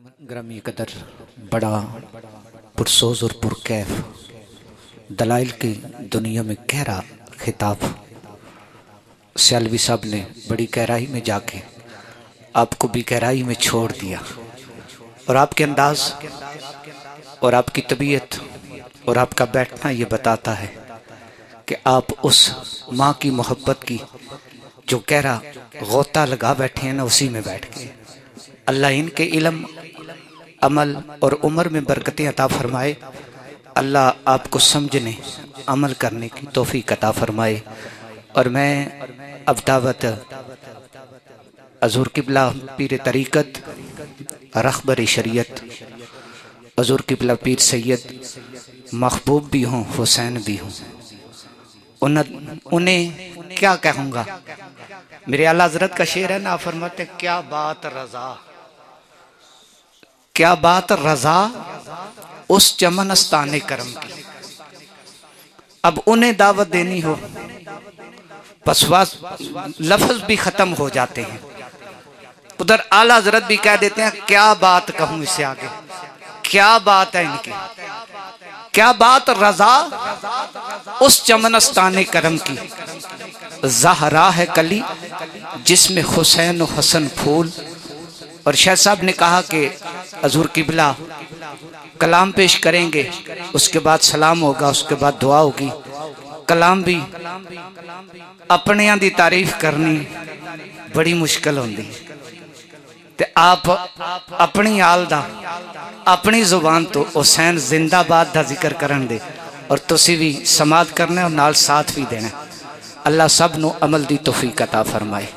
ग्रामी कदर बड़ा पुरसोज और पुरकैफ दलाइल की दुनिया में गहरा खिताब सियालवी साहब ने बड़ी गहराई में जाके आपको भी गहराई में छोड़ दिया और आपके अंदाज और आपकी तबीयत और आपका बैठना ये बताता है कि आप उस माँ की मोहब्बत की जो गहरा गोता लगा बैठे हैं ना, उसी में बैठ गए। अल्लाह इनके इल्म, अमल और उम्र में बरकतें अता फरमाए। अल्लाह आपको समझने, अमल करने की तौफीक अता फरमाए। और मैं अब दावत हज़ूर किबला पीर तरीक़त रहबर शरीयत हज़ूर किबला पीर सैयद महबूब भी हों, हुसैन भी हों, उन्हें क्या कहूँगा। मेरे आला हज़रत का शेर है ना, फरमाते क्या बात रज़ा, क्या बात रज़ा उस चमनस्ताने करम की। अब उन्हें दावत देनी हो, बसवास लफ्ज भी खत्म हो जाते हैं। उधर आला हज़रत भी कह देते हैं क्या बात कहूं इससे आगे, क्या बात है इनकी, क्या बात रज़ा उस चमनस्ताने करम की। ज़हरा है कली जिसमें हुसैन और हसन फूल। और शाह साहब ने कहा कि हज़ूर किबला कलाम पेश करेंगे, उसके बाद सलाम होगा, उसके बाद दुआ होगी। कलाम भी अपने दी तारीफ करनी बड़ी मुश्किल होंदी ते आप अपनी आल दा अपनी जुबान तो हुसैन जिंदाबाद दा जिक्र करन दे और तुसी भी समात करना और नाल साथ भी देना। अल्लाह सब नू अमल दी तौफीक अता फरमाए।